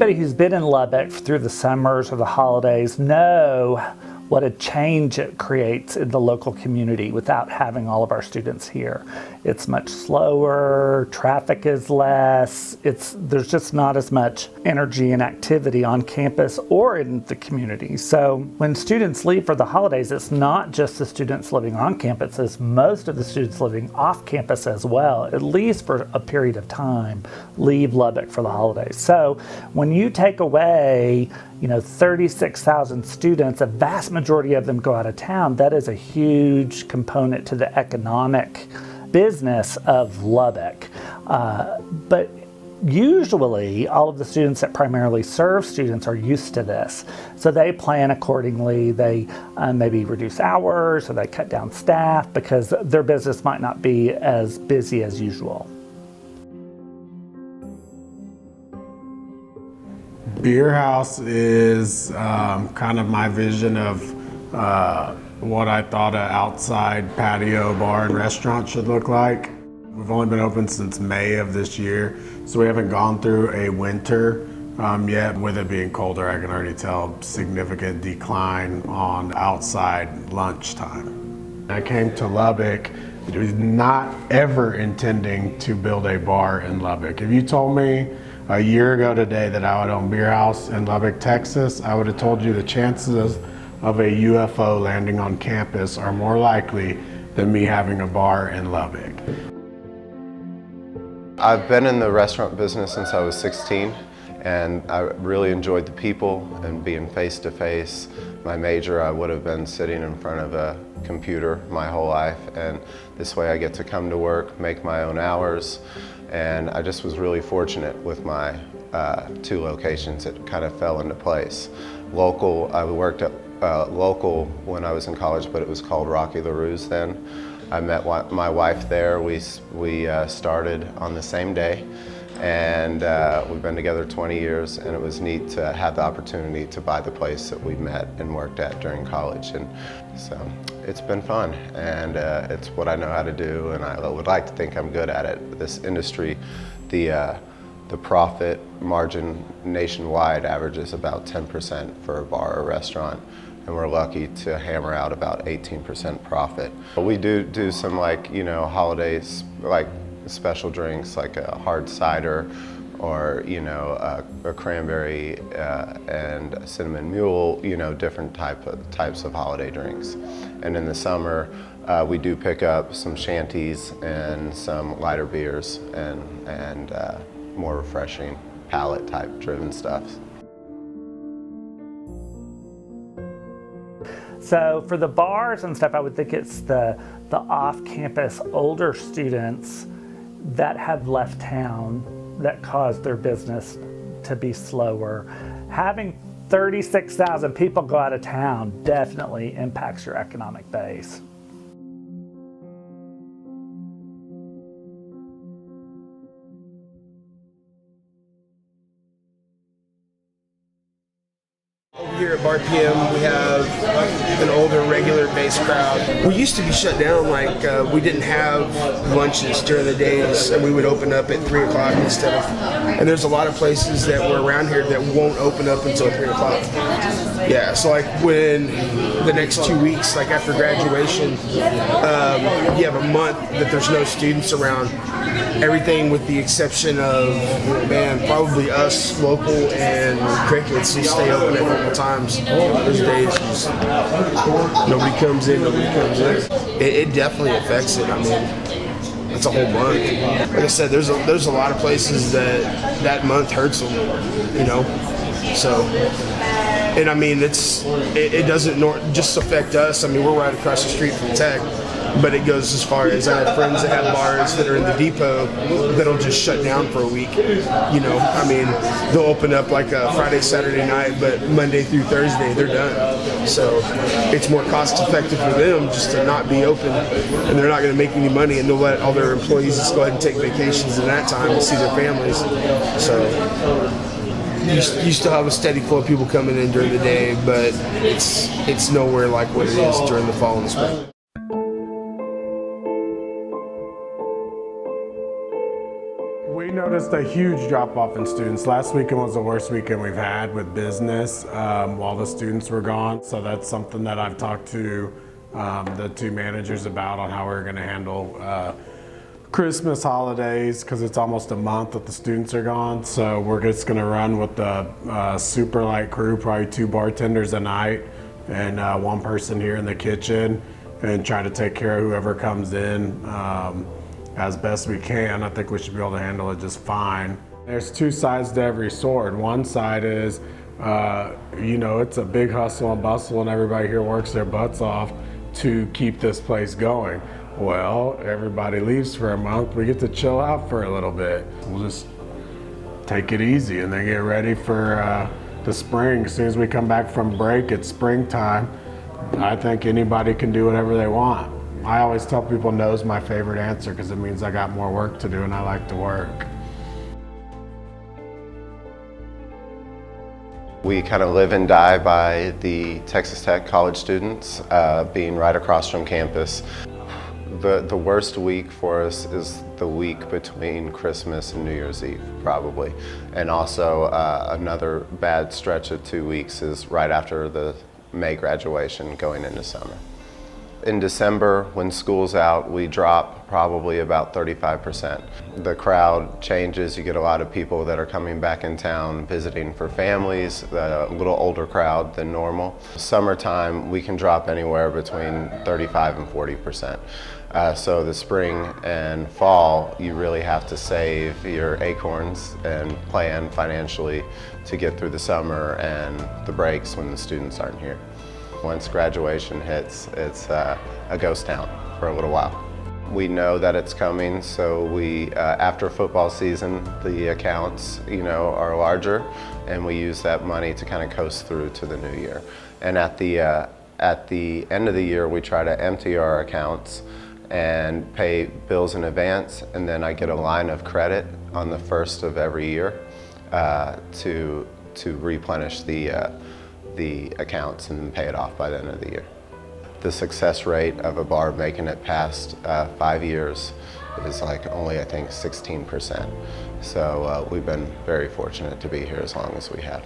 anybody who's been in Lubbock through the summers or the holidays know what a change it creates in the local community without having all of our students here. It's much slower, traffic is less, there's just not as much energy and activity on campus or in the community. So when students leave for the holidays, it's not just the students living on campus, it's most of the students living off campus as well, at least for a period of time, leave Lubbock for the holidays. So when you take away 36,000 students, a vast majority of them go out of town. That is a huge component to the economic business of Lubbock. But usually all of the students that primarily serve students are used to this. So they plan accordingly. They maybe reduce hours or they cut down staff because their business might not be as busy as usual. Beer House is kind of my vision of what I thought an outside patio bar and restaurant should look like. We've only been open since May of this year, so we haven't gone through a winter yet. With it being colder, I can already tell significant decline on outside lunchtime. I came to Lubbock, it was not ever intending to build a bar in Lubbock. If you told me a year ago today that I would own Beer House in Lubbock, Texas, I would have told you the chances of a UFO landing on campus are more likely than me having a bar in Lubbock. I've been in the restaurant business since I was 16, and I really enjoyed the people and being face to face. My major, I would have been sitting in front of a computer my whole life, and this way I get to come to work, make my own hours, and I just was really fortunate with my 2 locations. It kind of fell into place. Local, I worked at local when I was in college, but it was called Rocky LaRue's then. I met my wife there. We started on the same day, and we've been together 20 years, and it was neat to have the opportunity to buy the place that we met and worked at during college. And so it's been fun, and it's what I know how to do, and I would like to think I'm good at it. This industry, the profit margin nationwide averages about 10% for a bar or restaurant, and we're lucky to hammer out about 18% profit. But we do some holidays, like special drinks like a hard cider or a cranberry and a cinnamon mule, different types of holiday drinks. And in the summer we do pick up some shanties and some lighter beers and more refreshing palate type driven stuff. So for the bars and stuff, I would think it's the off-campus older students that have left town that caused their business to be slower. Having 36,000 people go out of town definitely impacts your economic base. Here at Bar PM, we have an older regular base crowd. We used to be shut down, we didn't have lunches during the days, and we would open up at 3 o'clock instead of, and there's a lot of places that were around here that won't open up until 3 o'clock. Yeah, so when the next 2 weeks, after graduation, you have a month that there's no students around. Everything with the exception of, probably us, local, and crickets will stay open at normal times. Those days, nobody comes in, nobody comes in. It definitely affects it. It's a whole month. Like I said, there's a lot of places that month hurts them, So, and it doesn't just affect us. We're right across the street from Tech. But it goes as far as I have friends that have bars that are in the depot that'll just shut down for a week. They'll open up like a Friday, Saturday night, but Monday through Thursday they're done. So it's more cost effective for them just to not be open, and they're not going to make any money, and they'll let all their employees just go ahead and take vacations in that time to see their families. So you still have a steady flow of people coming in during the day, but it's nowhere like what it is during the fall and the spring. We noticed noticed a huge drop off in students. Last weekend was the worst weekend we've had with business while the students were gone. So that's something that I've talked to the two managers about on how we're going to handle Christmas holidays, because it's almost a month that the students are gone. So we're just going to run with the super light crew, probably 2 bartenders a night and 1 person here in the kitchen, and try to take care of whoever comes in as best we can. I think we should be able to handle it just fine. There's 2 sides to every sword. One side is, you know, it's a big hustle and bustle and everybody here works their butts off to keep this place going. Well, everybody leaves for a month. We get to chill out for a little bit. We'll just take it easy and then get ready for the spring. As soon as we come back from break, it's springtime. I think anybody can do whatever they want. I always tell people no's my favorite answer because it means I got more work to do and I like to work. We kind of live and die by the Texas Tech college students being right across from campus. The worst week for us is the week between Christmas and New Year's Eve, probably. And also another bad stretch of 2 weeks is right after the May graduation going into summer. In December, when school's out, we drop probably about 35%. The crowd changes. You get a lot of people that are coming back in town visiting for families, a little older crowd than normal. Summertime, we can drop anywhere between 35 and 40%. So the spring and fall, you really have to save your acorns and plan financially to get through the summer and the breaks when the students aren't here. Once graduation hits, it's a ghost town for a little while. We know that it's coming, so we, after football season, the accounts, you know, are larger, and we use that money to kind of coast through to the new year. And at the end of the year, we try to empty our accounts and pay bills in advance, and then I get a line of credit on the 1st of every year to replenish the accounts and pay it off by the end of the year. The success rate of a bar making it past 5 years is like only, I think, 16%. So we've been very fortunate to be here as long as we have.